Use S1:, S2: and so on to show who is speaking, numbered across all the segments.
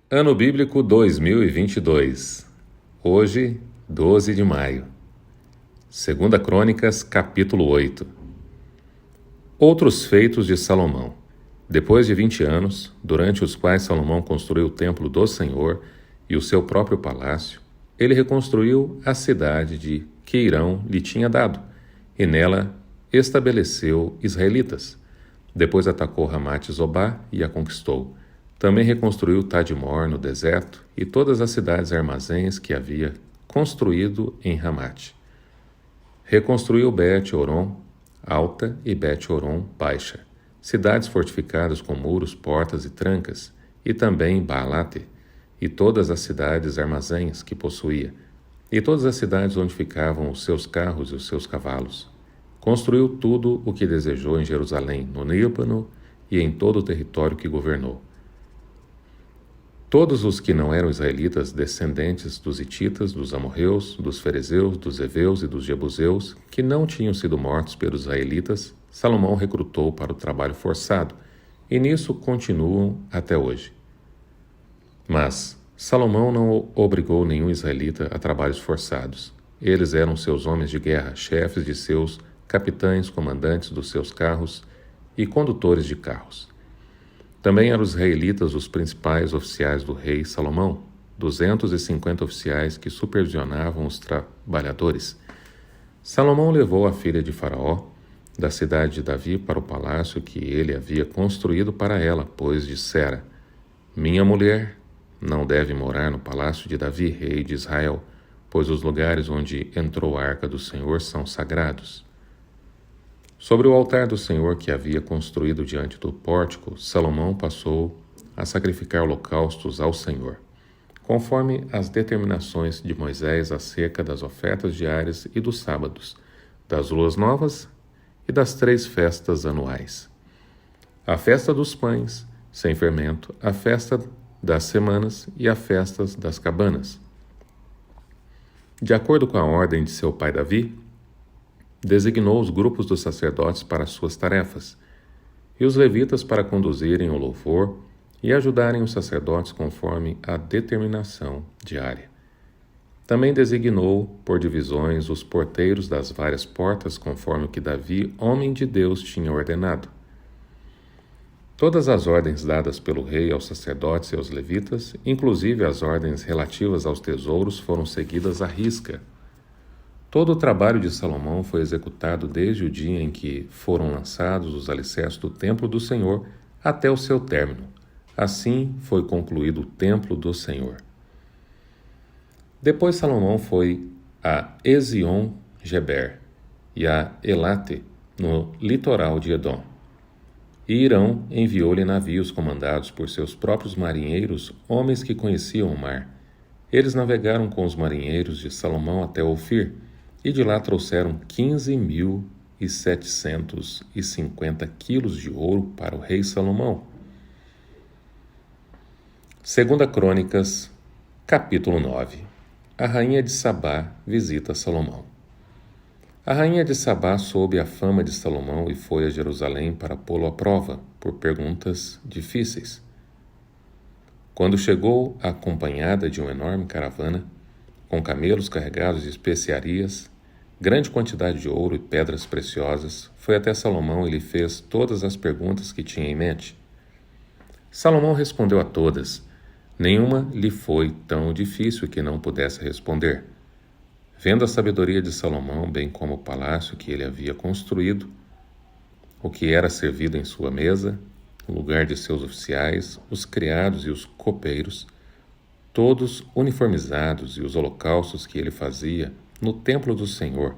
S1: Ano Bíblico 2022. Hoje, 12 de maio. 2 Crônicas, capítulo 8. Outros feitos de Salomão. Depois de 20 anos, durante os quais Salomão construiu o templo do Senhor e o seu próprio palácio, ele reconstruiu a cidade de que Irão lhe tinha dado, e nela estabeleceu israelitas. Depois atacou Ramate-Zobá e a conquistou. Também reconstruiu Tadmor no deserto e todas as cidades armazéns que havia construído em Ramate. Reconstruiu Bet-Horon Alta e Bet-Horon Baixa, cidades fortificadas com muros, portas e trancas, e também Baalate, e todas as cidades armazéns que possuía, e todas as cidades onde ficavam os seus carros e os seus cavalos. Construiu tudo o que desejou em Jerusalém, no Líbano e em todo o território que governou. Todos os que não eram israelitas, descendentes dos hititas, dos amorreus, dos ferezeus, dos heveus e dos jebuseus, que não tinham sido mortos pelos israelitas, Salomão recrutou para o trabalho forçado, e nisso continuam até hoje. Mas Salomão não obrigou nenhum israelita a trabalhos forçados. Eles eram seus homens de guerra, chefes de seus capitães, comandantes dos seus carros e condutores de carros. Também eram os israelitas os principais oficiais do rei Salomão, 250 oficiais que supervisionavam os trabalhadores. Salomão levou a filha de Faraó, da cidade de Davi, para o palácio que ele havia construído para ela, pois dissera: Minha mulher não deve morar no palácio de Davi, rei de Israel, pois os lugares onde entrou a arca do Senhor são sagrados. Sobre o altar do Senhor que havia construído diante do pórtico, Salomão passou a sacrificar holocaustos ao Senhor, conforme as determinações de Moisés acerca das ofertas diárias e dos sábados, das luas novas e das 3 festas anuais: a festa dos pães sem fermento, a festa das semanas e a festa das cabanas. De acordo com a ordem de seu pai Davi, designou os grupos dos sacerdotes para suas tarefas, e os levitas para conduzirem o louvor e ajudarem os sacerdotes conforme a determinação diária. Também designou por divisões os porteiros das várias portas, conforme o que Davi, homem de Deus, tinha ordenado. Todas as ordens dadas pelo rei aos sacerdotes e aos levitas, inclusive as ordens relativas aos tesouros, foram seguidas à risca. Todo o trabalho de Salomão foi executado desde o dia em que foram lançados os alicerces do templo do Senhor até o seu término. Assim foi concluído o templo do Senhor. Depois Salomão foi a Ezion-Geber e a Elate, no litoral de Edom. E Irão enviou-lhe navios comandados por seus próprios marinheiros, homens que conheciam o mar. Eles navegaram com os marinheiros de Salomão até Ofir, e de lá trouxeram 15.750 quilos de ouro para o rei Salomão. 2 Crônicas, capítulo 9. A rainha de Sabá visita Salomão. A rainha de Sabá soube a fama de Salomão e foi a Jerusalém para pô-lo à prova, por perguntas difíceis. Quando chegou acompanhada de uma enorme caravana, com camelos carregados de especiarias, grande quantidade de ouro e pedras preciosas, foi até Salomão e lhe fez todas as perguntas que tinha em mente. Salomão respondeu a todas. Nenhuma lhe foi tão difícil que não pudesse responder. Vendo a sabedoria de Salomão, bem como o palácio que ele havia construído, o que era servido em sua mesa, o lugar de seus oficiais, os criados e os copeiros, todos uniformizados, e os holocaustos que ele fazia no templo do Senhor,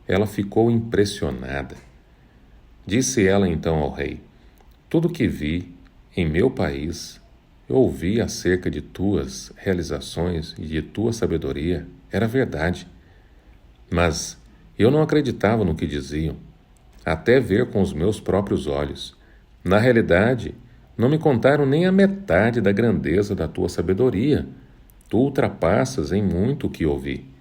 S1: ela ficou impressionada. Disse ela então ao rei: Tudo que vi em meu país, eu ouvi acerca de tuas realizações e de tua sabedoria, era verdade. Mas eu não acreditava no que diziam, até ver com os meus próprios olhos. Na realidade, não me contaram nem a metade da grandeza da tua sabedoria. Tu ultrapassas em muito o que ouvi.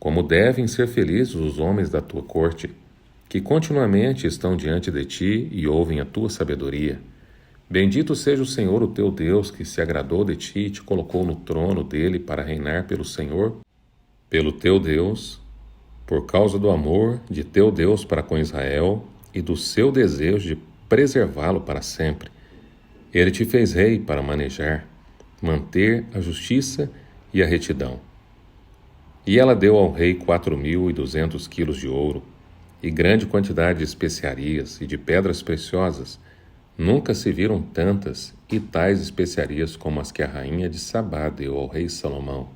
S1: Como devem ser felizes os homens da tua corte, que continuamente estão diante de ti e ouvem a tua sabedoria. Bendito seja o Senhor, o teu Deus, que se agradou de ti e te colocou no trono dele para reinar pelo Senhor, pelo teu Deus, por causa do amor de teu Deus para com Israel e do seu desejo de preservá-lo para sempre. Ele te fez rei para manejar, manter a justiça e a retidão. E ela deu ao rei 4.200 quilos de ouro, e grande quantidade de especiarias e de pedras preciosas. Nunca se viram tantas e tais especiarias como as que a rainha de Sabá deu ao rei Salomão.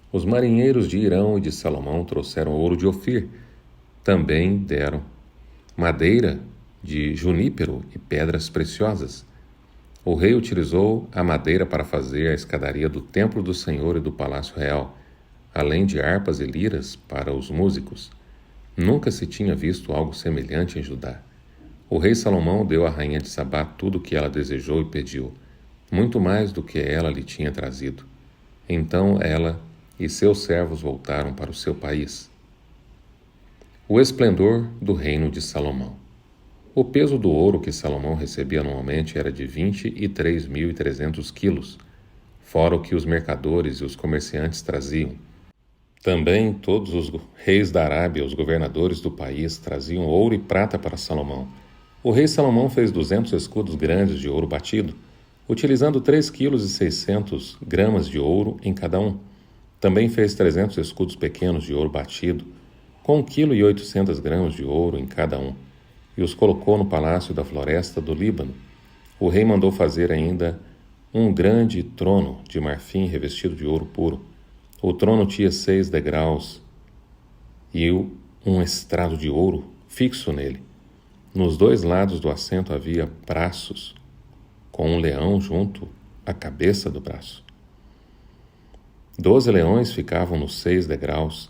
S1: Os marinheiros de Irão e de Salomão trouxeram ouro de Ofir. Também deram madeira de junípero e pedras preciosas. O rei utilizou a madeira para fazer a escadaria do templo do Senhor e do palácio real, além de harpas e liras para os músicos. Nunca se tinha visto algo semelhante em Judá. O rei Salomão deu à rainha de Sabá tudo o que ela desejou e pediu, muito mais do que ela lhe tinha trazido. Então ela e seus servos voltaram para o seu país. O esplendor do reino de Salomão. O peso do ouro que Salomão recebia anualmente era de 23.300 quilos, fora o que os mercadores e os comerciantes traziam. Também todos os reis da Arábia, os governadores do país, traziam ouro e prata para Salomão. O rei Salomão fez 200 escudos grandes de ouro batido, utilizando 3,6 kg de ouro em cada um. Também fez 300 escudos pequenos de ouro batido, com 1,8 kg de ouro em cada um, e os colocou no palácio da floresta do Líbano. O rei mandou fazer ainda um grande trono de marfim revestido de ouro puro. O trono tinha 6 degraus e um estrado de ouro fixo nele. Nos 2 lados do assento havia braços, com um leão junto à cabeça do braço. 12 leões ficavam nos 6 degraus,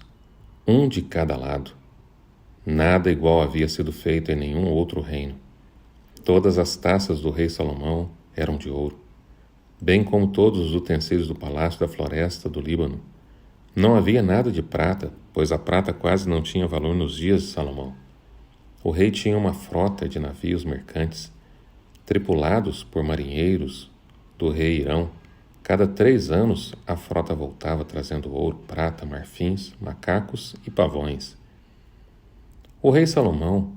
S1: um de cada lado. Nada igual havia sido feito em nenhum outro reino. Todas as taças do rei Salomão eram de ouro, bem como todos os utensílios do palácio da floresta do Líbano. Não havia nada de prata, pois a prata quase não tinha valor nos dias de Salomão. O rei tinha uma frota de navios mercantes, tripulados por marinheiros do rei Irão. Cada 3 anos a frota voltava trazendo ouro, prata, marfins, macacos e pavões. O rei Salomão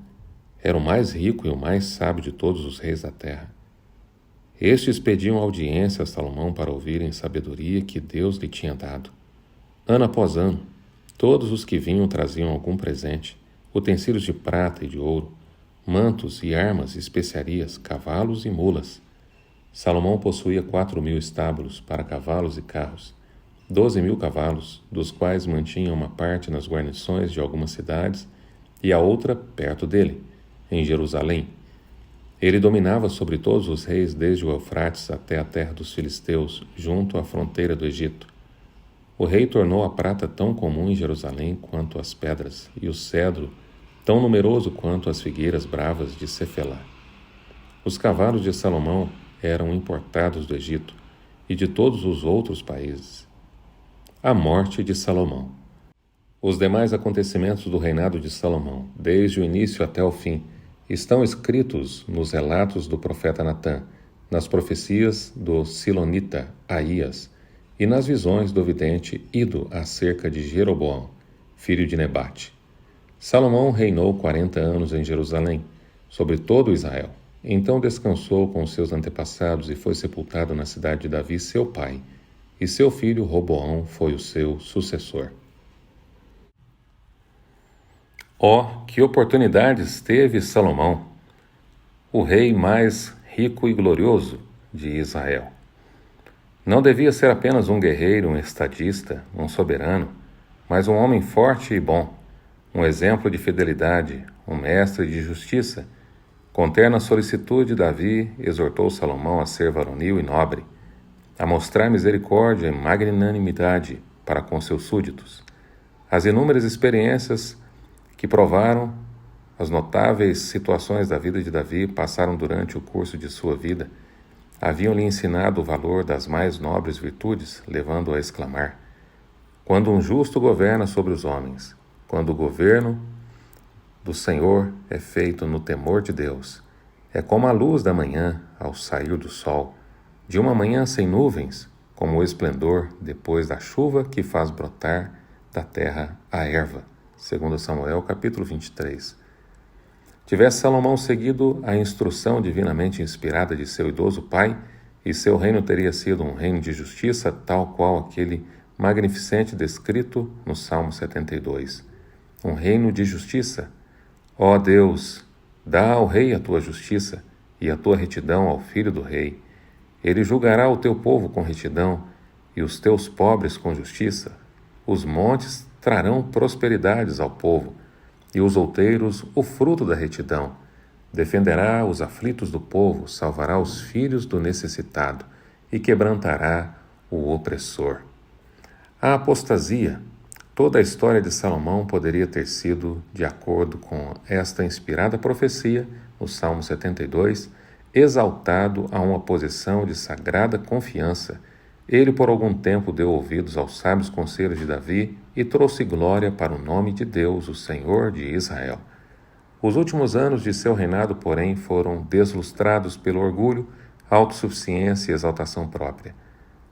S1: era o mais rico e o mais sábio de todos os reis da terra. Estes pediam audiência a Salomão para ouvirem sabedoria que Deus lhe tinha dado. Ano após ano, todos os que vinham traziam algum presente, utensílios de prata e de ouro, mantos e armas, especiarias, cavalos e mulas. Salomão possuía 4.000 estábulos para cavalos e carros, 12.000 cavalos, dos quais mantinha uma parte nas guarnições de algumas cidades e a outra perto dele, em Jerusalém. Ele dominava sobre todos os reis desde o Eufrates até a terra dos filisteus, junto à fronteira do Egito. O rei tornou a prata tão comum em Jerusalém quanto as pedras, e o cedro tão numeroso quanto as figueiras bravas de Cefelá. Os cavalos de Salomão eram importados do Egito e de todos os outros países. A morte de Salomão. Os demais acontecimentos do reinado de Salomão, desde o início até o fim, estão escritos nos relatos do profeta Natã, nas profecias do silonita Aías e nas visões do vidente Ido acerca de Jeroboão, filho de Nebate. Salomão reinou 40 anos em Jerusalém, sobre todo Israel. Então descansou com seus antepassados e foi sepultado na cidade de Davi, seu pai, e seu filho Roboão foi o seu sucessor. Que oportunidades teve Salomão, o rei mais rico e glorioso de Israel. Não devia ser apenas um guerreiro, um estadista, um soberano, mas um homem forte e bom, um exemplo de fidelidade, um mestre de justiça. Com terna solicitude, Davi exortou Salomão a ser varonil e nobre, a mostrar misericórdia e magnanimidade para com seus súditos. As inúmeras experiências que provaram as notáveis situações da vida de Davi passaram durante o curso de sua vida. Haviam-lhe ensinado o valor das mais nobres virtudes, levando-o a exclamar: quando um justo governa sobre os homens, quando o governo do Senhor é feito no temor de Deus, É como a luz da manhã ao sair do sol, de uma manhã sem nuvens, como o esplendor depois da chuva que faz brotar da terra a erva. 2 Samuel, capítulo 23. Tivesse Salomão seguido a instrução divinamente inspirada de seu idoso pai, e seu reino teria sido um reino de justiça, tal qual aquele magnificente descrito no Salmo 72. Um reino de justiça. Ó Deus, dá ao rei a tua justiça e a tua retidão ao filho do rei. Ele julgará o teu povo com retidão e os teus pobres com justiça. Os montes trarão prosperidades ao povo e os outeiros o fruto da retidão. Defenderá os aflitos do povo, salvará os filhos do necessitado e quebrantará o opressor. A apostasia. Toda a história de Salomão poderia ter sido de acordo com esta inspirada profecia, no Salmo 72, exaltado a uma posição de sagrada confiança. Ele por algum tempo deu ouvidos aos sábios conselhos de Davi e trouxe glória para o nome de Deus, o Senhor de Israel. Os últimos anos de seu reinado, porém, foram deslustrados pelo orgulho, autossuficiência e exaltação própria.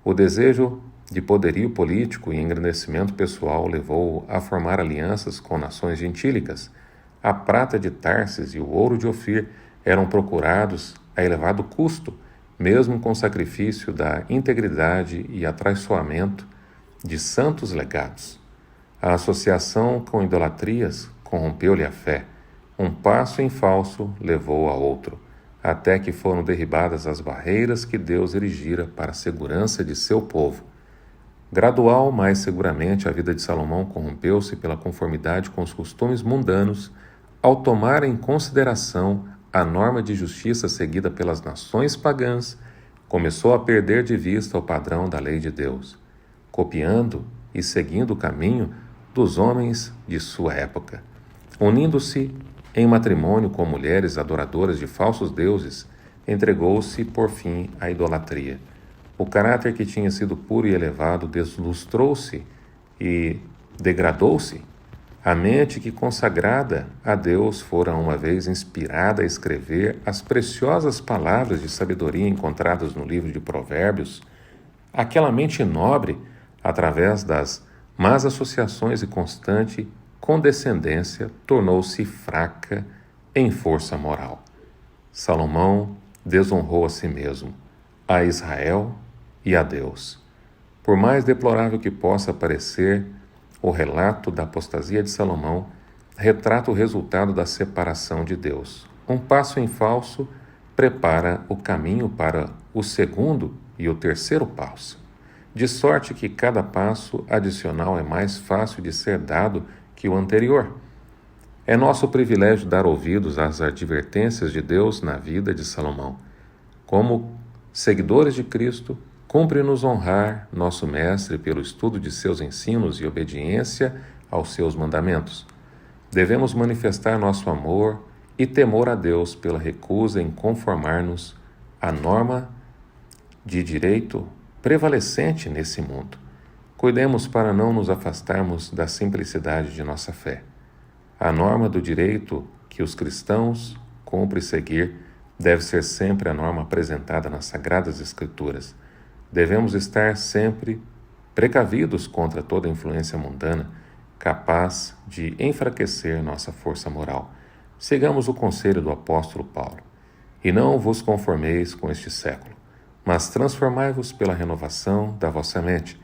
S1: O desejo de poderio político e engrandecimento pessoal levou-o a formar alianças com nações gentílicas. A prata de Tarsis e o ouro de Ofir eram procurados a elevado custo, mesmo com sacrifício da integridade e atraiçoamento de santos legados. A associação com idolatrias corrompeu-lhe a fé. Um passo em falso levou a outro, até que foram derribadas as barreiras que Deus erigira para a segurança de seu povo. Gradual, mas seguramente, a vida de Salomão corrompeu-se pela conformidade com os costumes mundanos, ao tomar em consideração a norma de justiça seguida pelas nações pagãs, começou a perder de vista o padrão da lei de Deus, copiando e seguindo o caminho dos homens de sua época. Unindo-se em matrimônio com mulheres adoradoras de falsos deuses, entregou-se, por fim, à idolatria. O caráter que tinha sido puro e elevado deslustrou-se e degradou-se. A mente que, consagrada a Deus, fora uma vez inspirada a escrever as preciosas palavras de sabedoria encontradas no livro de Provérbios, aquela mente nobre, através das más associações e constante condescendência, tornou-se fraca em força moral. Salomão desonrou a si mesmo, a Israel e a Deus. Por mais deplorável que possa parecer, o relato da apostasia de Salomão retrata o resultado da separação de Deus. Um passo em falso prepara o caminho para o segundo e o terceiro passo, de sorte que cada passo adicional é mais fácil de ser dado que o anterior. É nosso privilégio dar ouvidos às advertências de Deus na vida de Salomão. Como seguidores de Cristo, cumpre-nos honrar nosso Mestre pelo estudo de seus ensinos e obediência aos seus mandamentos. Devemos manifestar nosso amor e temor a Deus pela recusa em conformar-nos à norma de direito prevalecente nesse mundo. Cuidemos para não nos afastarmos da simplicidade de nossa fé. A norma do direito que os cristãos cumpre seguir deve ser sempre a norma apresentada nas Sagradas Escrituras. Devemos estar sempre precavidos contra toda influência mundana, capaz de enfraquecer nossa força moral. Sigamos o conselho do apóstolo Paulo. E não vos conformeis com este século, mas transformai-vos pela renovação da vossa mente,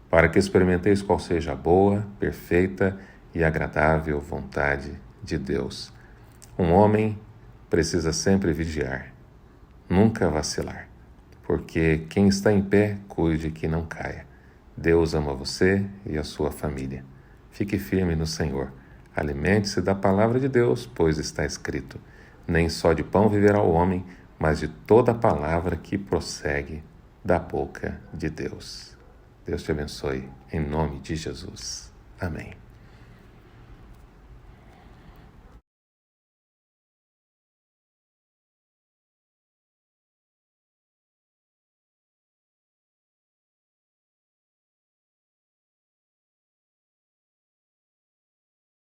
S1: para que experimenteis qual seja a boa, perfeita e agradável vontade de Deus. Um homem precisa sempre vigiar, nunca vacilar, porque quem está em pé, cuide que não caia. Deus ama você e a sua família. Fique firme no Senhor. Alimente-se da palavra de Deus, pois está escrito: nem só de pão viverá o homem, mas de toda a palavra que prossegue da boca de Deus. Deus te abençoe, em nome de Jesus. Amém.